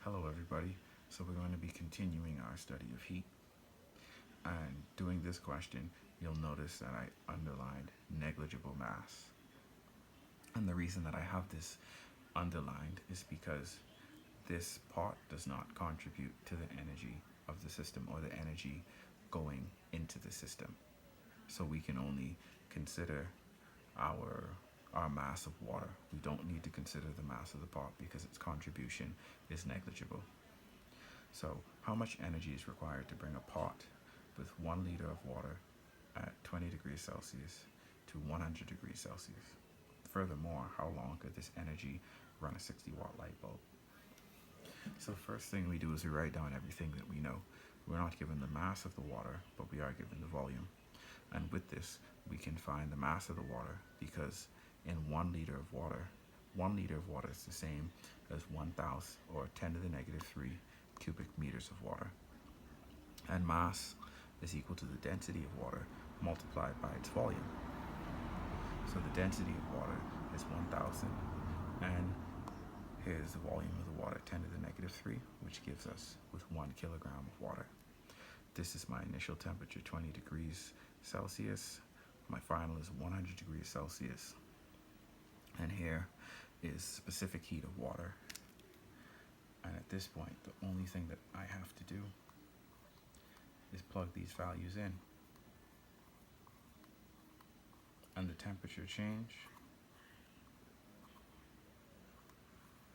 Hello everybody. So we're going to be continuing our study of heat, and doing this question you'll notice that I underlined negligible mass. And the reason that I have this underlined is because this part does not contribute to the energy of the system or the energy going into the system. So we can only consider our our mass of water. We don't need to consider the mass of the pot because its contribution is negligible. So how much energy is required to bring a pot with 1 liter of water at 20 degrees Celsius to 100 degrees Celsius? Furthermore, how long could this energy run a 60-watt light bulb? So the first thing we do is we write down everything that we know. We're not given the mass of the water, but we are given the volume. And with this, we can find the mass of the water because in 1 liter of water, 1 liter of water is the same as 1,000 or 10 to the negative 3 cubic meters of water. And mass is equal to the density of water multiplied by its volume. So the density of water is 1,000, and here's the volume of the water, 10 to the negative 3, which gives us with 1 kilogram of water. This is my initial temperature, 20 degrees Celsius. My final is 100 degrees Celsius. And here is specific heat of water. And at this point, the only thing that I have to do is plug these values in. And the temperature change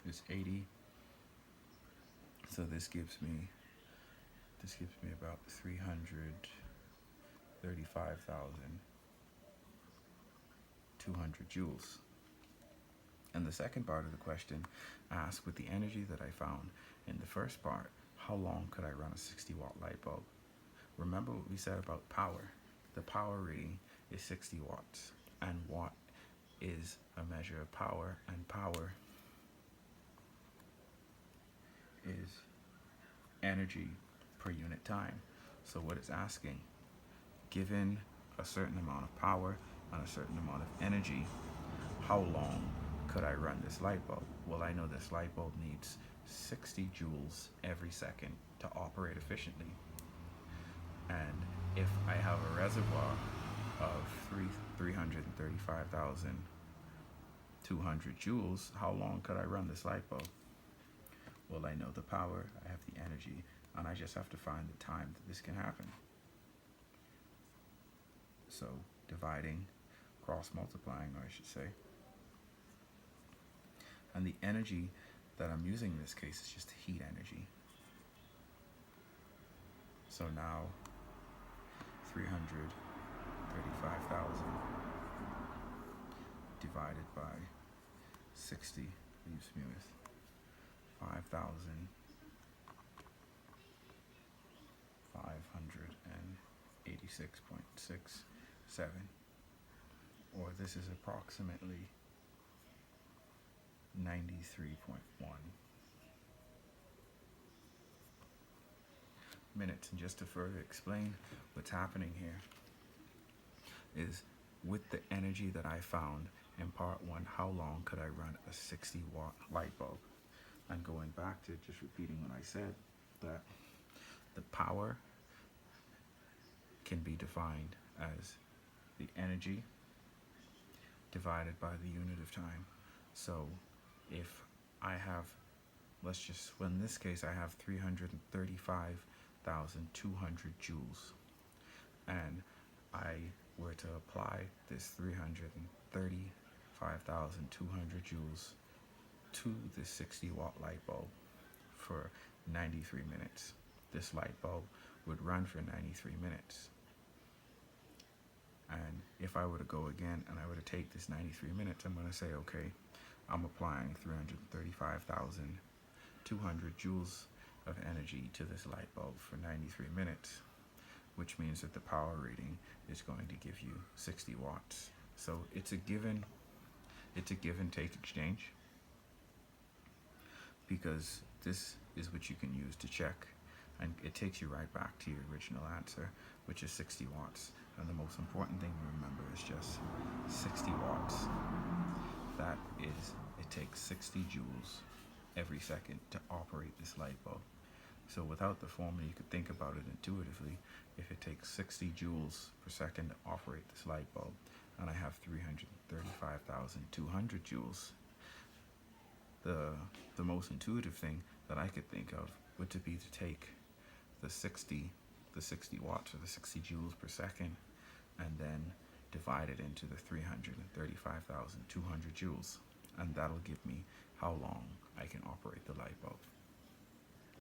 is 80. So this gives me about 335,200 joules. And the second part of the question asks, with the energy that I found in the first part, how long could I run a 60-watt light bulb? Remember what we said about power. The power rating is 60 watts, and watt is a measure of power, and power is energy per unit time. So what it's asking, given a certain amount of power and a certain amount of energy, how long could I run this light bulb? Well, I know this light bulb needs 60 joules every second to operate efficiently. And if I have a reservoir of 335,200 joules, how long could I run this light bulb? Well, I know the power, I have the energy, and I just have to find the time that this can happen. So dividing, cross multiplying, or I should say. And the energy that I'm using in this case is just heat energy. So now 335,000 divided by 60 leaves me with 5,586.67, or this is approximately 93.1 minutes. And just to further explain what's happening here is, with the energy that I found in part 1, how long could I run a 60-watt light bulb? And going back to just repeating what I said, that the power can be defined as the energy divided by the unit of time. So if I have, in this case I have 335,200 joules, and I were to apply this 335,200 joules to this 60-watt light bulb for 93 minutes. This light bulb would run for 93 minutes. And if I were to go again and I were to take this 93 minutes, I'm going to say, okay, I'm applying 335,200 joules of energy to this light bulb for 93 minutes, which means that the power rating is going to give you 60 watts. So it's a give and take exchange, because this is what you can use to check, and it takes you right back to your original answer, which is 60 watts. And the most important thing to remember is just 60 watts. That is, it takes 60 joules every second to operate this light bulb. So without the formula, you could think about it intuitively. If it takes 60 joules per second to operate this light bulb, and I have 335,200 joules, the most intuitive thing that I could think of would to be to take the 60 watts or the 60 joules per second and then divide it into the 335,200 joules, and that'll give me how long I can operate the light bulb.